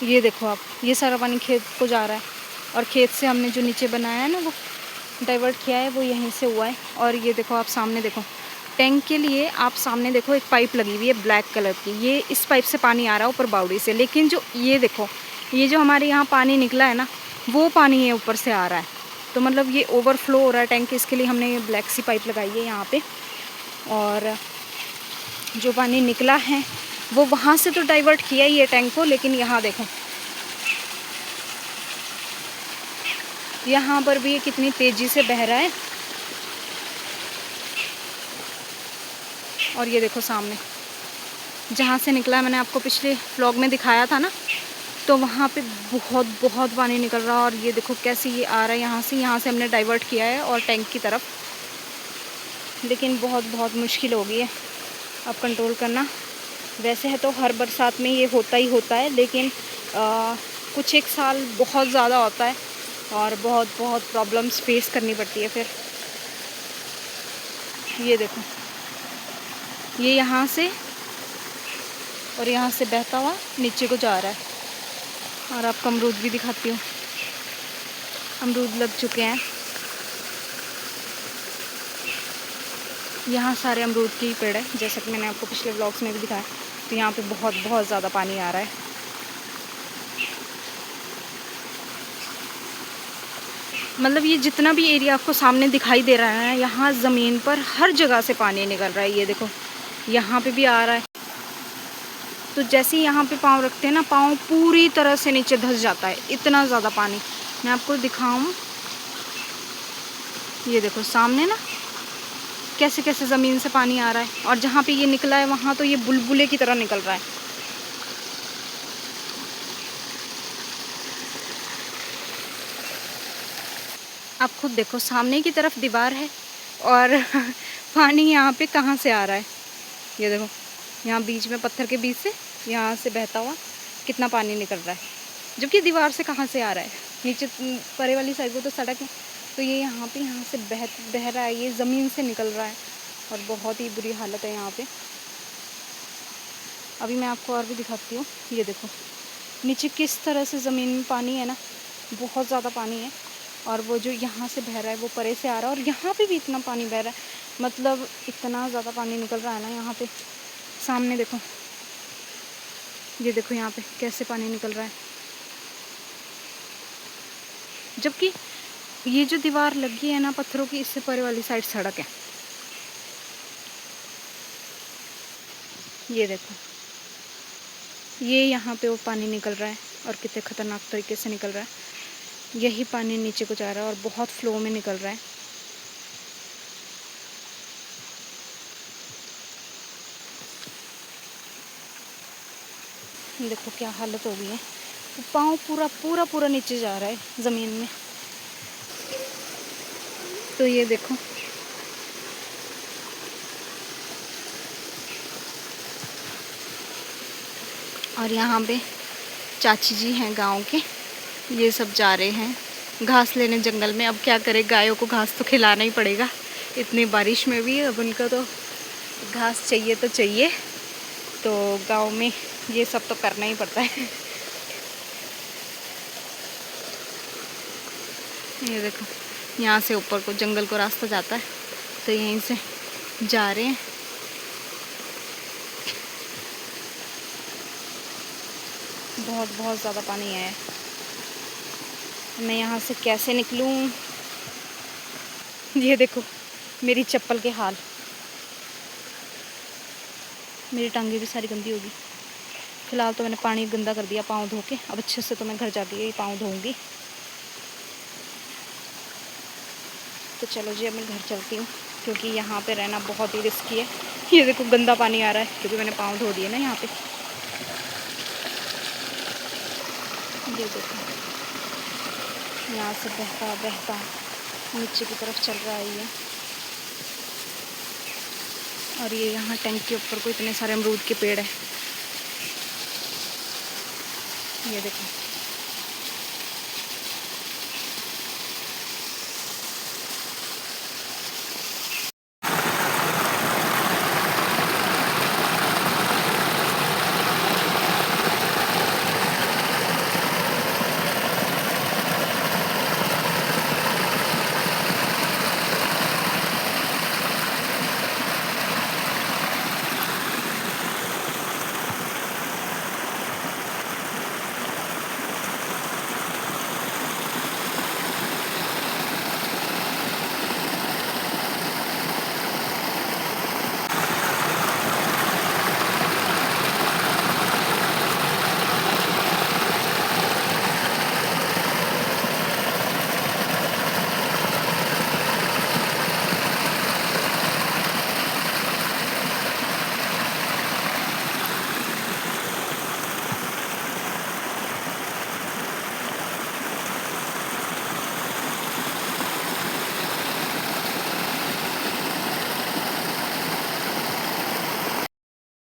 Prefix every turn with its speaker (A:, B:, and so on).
A: ये देखो आप, ये सारा पानी खेत को जा रहा है और खेत से हमने जो नीचे बनाया है ना वो डाइवर्ट किया है, वो यहीं से हुआ है। और ये देखो आप सामने देखो, टैंक के लिए आप सामने देखो एक पाइप लगी हुई है ब्लैक कलर की, ये इस पाइप से पानी आ रहा है ऊपर बावड़ी से। लेकिन जो ये देखो, ये जो हमारे यहाँ पानी निकला है ना, वो पानी ये ऊपर से आ रहा है। तो मतलब ये ओवरफ्लो हो रहा है टैंक, इसके लिए हमने ये ब्लैक सी पाइप लगाई है यहाँ पे। और जो पानी निकला है वो वहाँ से तो डाइवर्ट किया ही है टैंक को, लेकिन यहाँ देखो, यहाँ पर भी ये कितनी तेज़ी से बह रहा है। और ये देखो सामने जहाँ से निकला है, मैंने आपको पिछले व्लॉग में दिखाया था ना, तो वहाँ पे बहुत बहुत पानी निकल रहा है। और ये देखो कैसे ये आ रहा है यहाँ से हमने डाइवर्ट किया है और टैंक की तरफ, लेकिन बहुत बहुत मुश्किल हो गई है अब कंट्रोल करना। वैसे है तो हर बरसात में ये होता ही होता है, लेकिन कुछ एक साल बहुत ज़्यादा होता है और बहुत बहुत प्रॉब्लम्स फेस करनी पड़ती है फिर। ये देखो, ये यहाँ से और यहाँ से बहता हुआ नीचे को जा रहा है। और आपको अमरूद भी दिखाती हूँ, अमरूद लग चुके हैं यहाँ, सारे अमरूद के ही पेड़ है, जैसा कि मैंने आपको पिछले व्लॉग्स में भी दिखाया। तो यहाँ पे बहुत बहुत ज़्यादा पानी आ रहा है। मतलब ये जितना भी एरिया आपको सामने दिखाई दे रहा है, यहाँ ज़मीन पर हर जगह से पानी निकल रहा है। ये देखो यहाँ पे भी आ रहा है। तो जैसे ही यहाँ पे पाँव रखते हैं ना, पाँव पूरी तरह से नीचे धंस जाता है, इतना ज़्यादा पानी। मैं आपको दिखाऊँ, ये देखो सामने ना कैसे कैसे ज़मीन से पानी आ रहा है। और जहाँ पे ये निकला है वहाँ तो ये बुलबुले की तरह निकल रहा है। आप खुद देखो, सामने की तरफ दीवार है और पानी यहाँ पे कहाँ से आ रहा है। ये देखो यहाँ बीच में पत्थर के बीच से यहाँ से बहता हुआ कितना पानी निकल रहा है, जबकि दीवार से कहाँ से आ रहा है। नीचे परे वाली साइड को तो सड़क है, तो ये यहाँ से बह रहा है, ये ज़मीन से निकल रहा है और बहुत ही बुरी हालत है यहाँ पे। अभी मैं आपको और भी दिखाती हूँ। ये देखो नीचे किस तरह से ज़मीन में पानी है ना, बहुत ज़्यादा पानी है। और वो जो यहाँ से बह रहा है वो परे से आ रहा है, और यहाँ पे भी इतना पानी बह रहा है, मतलब इतना ज़्यादा पानी निकल रहा है ना यहाँ पे। सामने देखो, ये देखो यहाँ पे कैसे पानी निकल रहा है, जबकि ये जो दीवार लगी है ना पत्थरों की, इससे परे वाली साइड सड़क है। ये देखो ये यहाँ पे वो पानी निकल रहा है और कितने ख़तरनाक तरीके से निकल रहा है। यही पानी नीचे को जा रहा है और बहुत फ्लो में निकल रहा है। देखो क्या हालत हो गई है, पाँव पूरा पूरा पूरा नीचे जा रहा है ज़मीन में। तो ये देखो और यहाँ पे चाची जी हैं गांव के, ये सब जा रहे हैं घास लेने जंगल में। अब क्या करें, गायों को घास तो खिलाना ही पड़ेगा इतनी बारिश में भी। अब उनको तो घास चाहिए तो चाहिए, तो गांव में ये सब तो करना ही पड़ता है। ये देखो यहाँ से ऊपर को जंगल को रास्ता जाता है, तो यहीं से जा रहे हैं। बहुत बहुत ज़्यादा पानी है, मैं यहाँ से कैसे निकलूँ। ये देखो मेरी चप्पल के हाल, मेरी टांगे भी सारी गंदी होगी। फ़िलहाल तो मैंने पानी गंदा कर दिया पाँव धो के, अब अच्छे से तो मैं घर जाके यही पाँव धोऊंगी। तो चलो जी अब मैं घर चलती हूँ, क्योंकि यहाँ पे रहना बहुत ही रिस्की है। ये देखो गंदा पानी आ रहा है क्योंकि मैंने पाँव धो दिए ना यहाँ पे। ये देखो यहाँ से बहता बहता नीचे की तरफ चल रहा है ये। और ये यहाँ टैंक के ऊपर को इतने सारे अमरूद के पेड़ हैं। ये देखो